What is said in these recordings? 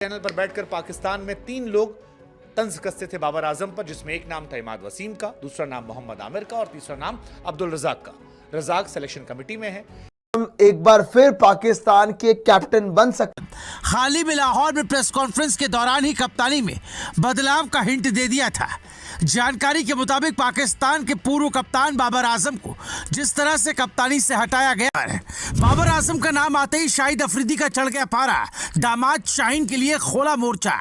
Channel पर बैठकर पाकिस्तान में 3 लोग तंज कसते थे बाबर आजम पर, जिसमें एक नाम था इमाद वसीम का, दूसरा नाम मोहम्मद आमिर का और तीसरा नाम अब्दुल रजाक का। रजाक सिलेक्शन कमेटी में है। एक बार फिर पाकिस्तान के कैप्टन बन सकते। हाल ही में लाहौर में प्रेस कॉन्फ्रेंस के दौरान ही कप्तानी में बदलाव का हिंट दे दिया था। जानकारी के मुताबिक पाकिस्तान के पूर्व कप्तान बाबर आजम को जिस तरह से कप्तानी से हटाया गया है, बाबर आजम का नाम आते ही शाहिद अफरीदी का चढ़ गया पारा। दामाद शाहीन के लिए खोला मोर्चा।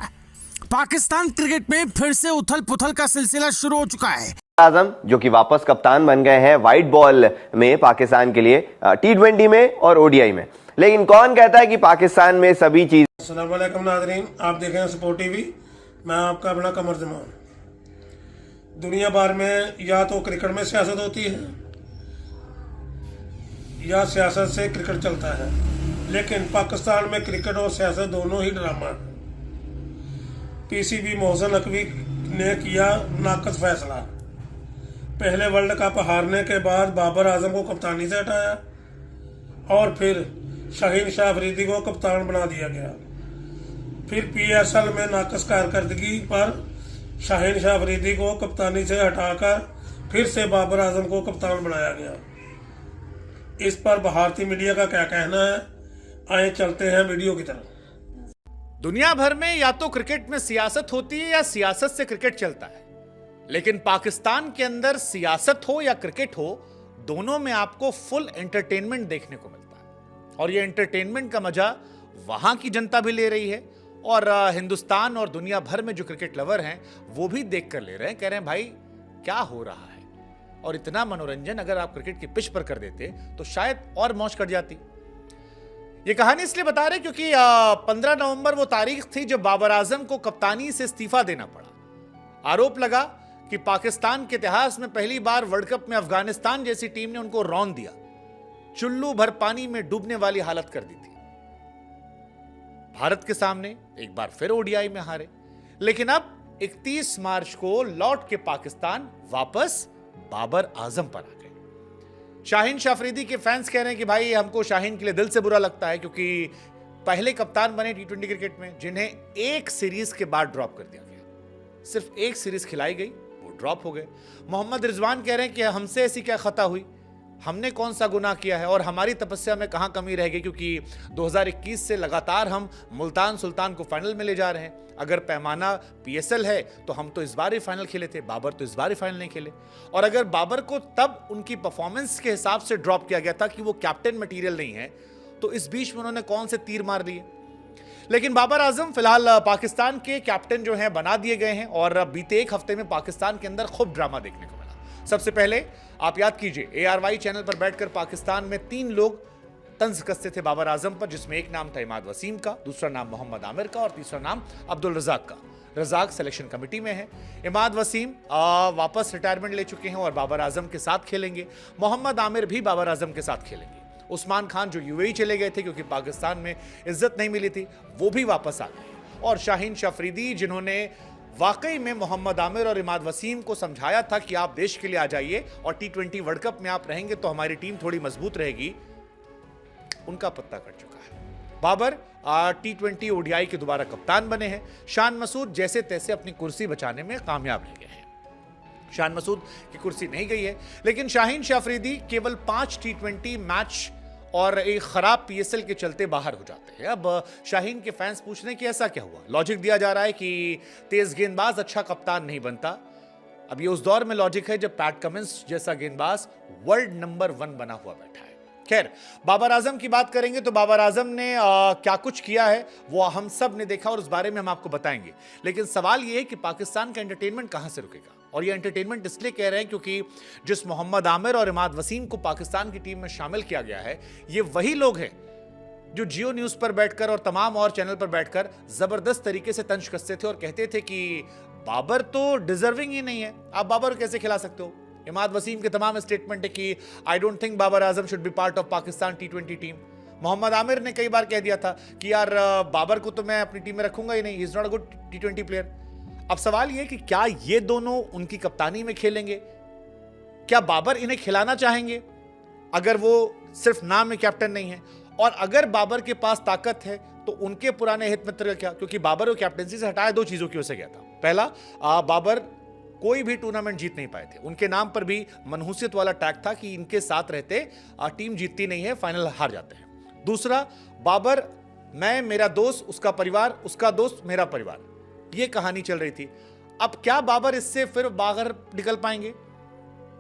पाकिस्तान क्रिकेट में फिर से उथल पुथल का सिलसिला शुरू हो चुका है। आजम जो कि वापस कप्तान बन गए हैं व्हाइट बॉल में पाकिस्तान के लिए, T20 में और ODI में। लेकिन कौन कहता है कि पाकिस्तान में सभी चीज। अस्सलाम वालेकुम नाज़रीन, आप देख रहे हैं स्पोर्ट टीवी। मैं आपका अपना कमर जमान। दुनिया भर में या तो क्रिकेट में सियासत होती है या सियासत से क्रिकेट चलता है, लेकिन पाकिस्तान में क्रिकेट और सियासत दोनों ही ड्रामा है। PCB मोहसिन नकवी ने किया नाकस फैसला। पहले वर्ल्ड कप हारने के बाद बाबर आजम को कप्तानी से हटाया और फिर शाहीन शाह अफरीदी को कप्तान बना दिया गया। फिर PSL में नाकस कारकर्दगी पर शाहीन शाह अफरीदी को कप्तानी से हटाकर फिर से बाबर आजम को कप्तान बनाया गया। इस पर भारतीय मीडिया का क्या कहना है, आए चलते हैं वीडियो की तरफ। दुनिया भर में या तो क्रिकेट में सियासत होती है या सियासत से क्रिकेट चलता है, लेकिन पाकिस्तान के अंदर सियासत हो या क्रिकेट हो, दोनों में आपको फुल एंटरटेनमेंट देखने को मिलता है। और ये एंटरटेनमेंट का मजा वहां की जनता भी ले रही है और हिंदुस्तान और दुनिया भर में जो क्रिकेट लवर हैं वो भी देख कर ले रहे हैं, कह रहे हैं भाई क्या हो रहा है। और इतना मनोरंजन अगर आप क्रिकेट की पिच पर कर देते तो शायद और मौज कर जाती। ये कहानी इसलिए बता रहे क्योंकि 15 नवंबर वो तारीख थी जब बाबर आजम को कप्तानी से इस्तीफा देना पड़ा। आरोप लगा कि पाकिस्तान के इतिहास में पहली बार वर्ल्ड कप में अफगानिस्तान जैसी टीम ने उनको रौंद दिया, चुल्लू भर पानी में डूबने वाली हालत कर दी थी। भारत के सामने एक बार फिर ODI में हारे, लेकिन अब 31 मार्च को लौट के पाकिस्तान वापस बाबर आजम पर आ गए। शाहीन शाह अफरीदी के फैंस कह रहे हैं कि भाई हमको शाहीन के लिए दिल से बुरा लगता है, क्योंकि पहले कप्तान बने T20 क्रिकेट में जिन्हें एक सीरीज के बाद ड्रॉप कर दिया गया। सिर्फ एक सीरीज खिलाई गई, वो ड्रॉप हो गए। मोहम्मद रिजवान कह रहे हैं कि हमसे ऐसी क्या खता हुई, हमने कौन सा गुनाह किया है और हमारी तपस्या में कहां कमी रह गई, क्योंकि 2021 से लगातार हम मुल्तान सुल्तान को फाइनल में ले जा रहे हैं। अगर पैमाना PSL है तो हम तो इस बार ही फाइनल खेले थे, बाबर तो इस बार ही फाइनल नहीं खेले। और अगर बाबर को तब उनकी परफॉर्मेंस के हिसाब से ड्रॉप किया गया था कि वो कैप्टन मटेरियल नहीं है, तो इस बीच में उन्होंने कौन से तीर मार लिए। लेकिन बाबर आजम फिलहाल पाकिस्तान के कैप्टन जो हैं बना दिए गए हैं और बीते एक हफ्ते में पाकिस्तान के अंदर खूब ड्रामा देखने को मिला। सबसे पहले आप याद कीजिए, ARY चैनल पर बैठकर पाकिस्तान में 3 लोग तंज कसते थे बाबर आजम पर, जिसमें एक नाम था इमाद वसीम का, दूसरा नाम मोहम्मद आमिर का और तीसरा नाम अब्दुल रजाक का। रजाक सिलेक्शन कमेटी में है। इमाद वसीम वापस रिटायरमेंट ले चुके हैं और बाबर आजम के साथ खेलेंगे। मोहम्मद आमिर भी बाबर आजम के साथ खेलेंगे। उस्मान खान जो UAE चले गए थे क्योंकि पाकिस्तान में इज्जत नहीं मिली थी, वो भी वापस आ गए। और शाहीन शाह अफरीदी जिन्होंने वाकई में मोहम्मद आमिर और इमाद वसीम को समझाया था कि आप देश के लिए आ जाइए और T20 वर्ल्ड कप में आप रहेंगे तो हमारी टीम थोड़ी मजबूत रहेगी, उनका पत्ता कट चुका है। बाबर T20 ODI के दोबारा कप्तान बने हैं। शान मसूद जैसे तैसे अपनी कुर्सी बचाने में कामयाब रह गए हैं। शान मसूद की कुर्सी नहीं गई है, लेकिन शाहीन शाह अफरीदी केवल 5 T20 मैच और एक खराब PSL के चलते बाहर हो जाते हैं। अब शाहीन के फैंस पूछ रहे हैं कि ऐसा क्या हुआ। लॉजिक दिया जा रहा है कि तेज गेंदबाज अच्छा कप्तान नहीं बनता। अब ये उस दौर में लॉजिक है जब पैट कमिंस जैसा गेंदबाज वर्ल्ड नंबर 1 बना हुआ बैठा है। खैर, बाबर आजम की बात करेंगे तो बाबर आजम ने क्या कुछ किया है वो हम सब ने देखा और उस बारे में हम आपको बताएंगे। लेकिन सवाल ये है कि पाकिस्तान का एंटरटेनमेंट कहां से रुकेगा। और ये एंटरटेनमेंट इसलिए कह रहे हैं क्योंकि जिस मोहम्मद आमिर और इमाद वसीम को पाकिस्तान की टीम में शामिल किया गया है, ये वही लोग हैं जो जियो न्यूज पर बैठकर और तमाम और चैनल पर बैठकर जबरदस्त तरीके से तंज कसते थे और कहते थे कि बाबर तो डिजर्विंग ही नहीं है, आप बाबर को कैसे खिला सकते हो। इमाद वसीम के तमाम स्टेटमेंट है कि I don't think Babar Azam should be part of Pakistan T20 team. Mohammad Amir ने कई बार कह दिया था कि यार बाबर को तो मैं अपनी टीम में रखूंगा ही नहीं, he is not a good T20 player. अब सवाल यह कि क्या ये दोनों उनकी कप्तानी में खेलेंगे, क्या बाबर इन्हें खिलाना चाहेंगे अगर वो सिर्फ नाम में कैप्टन नहीं है, और अगर बाबर के पास ताकत है तो तो उनके पुराने हित मित्र का क्या? क्योंकि बाबर को कैप्टनसी से हटाया दो चीजों की वजह से गया था। पहला, बाबर कोई भी टूर्नामेंट जीत नहीं पाए थे, उनके नाम पर भी मनहूसियत वाला टैग था कि इनके साथ रहते टीम जीतती नहीं है, फाइनल हार जाते हैं। दूसरा, बाबर मैं, मेरा दोस्त, उसका परिवार, उसका दोस्त, मेरा परिवार, ये कहानी चल रही थी। अब क्या बाबर इससे फिर बाहर निकल पाएंगे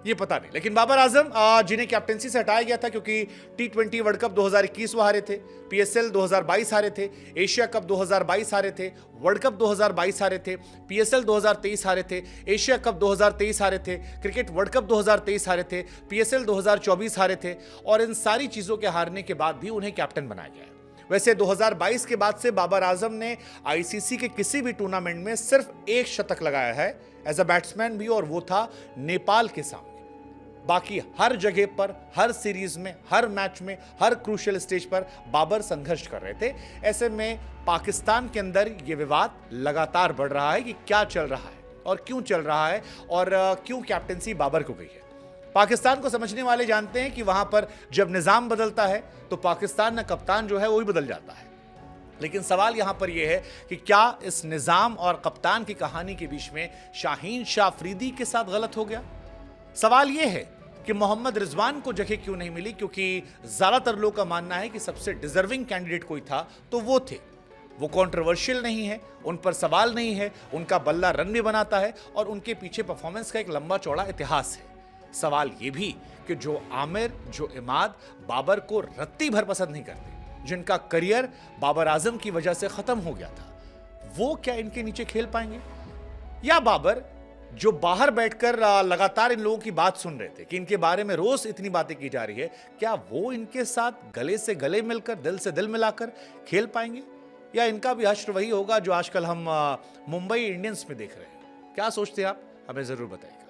ये पता नहीं। लेकिन बाबर आजम जिन्हें कैप्टनसी से हटाया गया था क्योंकि T20 वर्ल्ड कप 2021 वो हारे थे, PSL 2022 हारे थे, एशिया कप 2022 हारे थे, वर्ल्ड कप 2022 हारे थे, PSL 2023 हारे थे, एशिया कप 2023 हारे थे, क्रिकेट वर्ल्ड कप 2023 हारे थे, PSL 2024 हारे थे, और इन सारी चीजों के हारने के बाद भी उन्हें कैप्टन बनाया गया है। वैसे 2022 के बाद से बाबर आजम ने आईसीसी के किसी भी टूर्नामेंट में सिर्फ एक शतक लगाया है एज अ बैट्समैन भी, और वो था नेपाल के सामने। बाकी हर जगह पर, हर सीरीज में, हर मैच में, हर क्रूशियल स्टेज पर बाबर संघर्ष कर रहे थे। ऐसे में पाकिस्तान के अंदर यह विवाद लगातार बढ़ रहा है कि क्या चल रहा है और क्यों चल रहा है और क्यों कैप्टनसी बाबर को गई है। पाकिस्तान को समझने वाले जानते हैं कि वहां पर जब निजाम बदलता है तो पाकिस्तान का कप्तान जो है वो भी बदल जाता है। लेकिन सवाल यहां पर यह है कि क्या इस निजाम और कप्तान की कहानी के बीच में शाहीन शाह अफरीदी के साथ गलत हो गया? सवाल यह है कि मोहम्मद रिजवान को जगह क्यों नहीं मिली, क्योंकि ज्यादातर लोगों का मानना है कि सबसे डिजर्विंग कैंडिडेट कोई था तो वो थे। वो कंट्रोवर्शियल नहीं है, उन पर सवाल नहीं है, उनका बल्ला रन भी बनाता है और उनके पीछे परफॉर्मेंस का एक लंबा चौड़ा इतिहास है। सवाल यह भी कि जो आमिर, जो इमाद बाबर को रत्ती भर पसंद नहीं करते, जिनका करियर बाबर आजम की वजह से खत्म हो गया था, वो क्या इनके नीचे खेल पाएंगे? या बाबर जो बाहर बैठकर लगातार इन लोगों की बात सुन रहे थे कि इनके बारे में रोज इतनी बातें की जा रही है, क्या वो इनके साथ गले से गले मिलकर, दिल से दिल मिलाकर खेल पाएंगे? या इनका भी हश्र वही होगा जो आजकल हम मुंबई इंडियंस में देख रहे हैं? क्या सोचते हैं आप? हमें जरूर बताइएगा।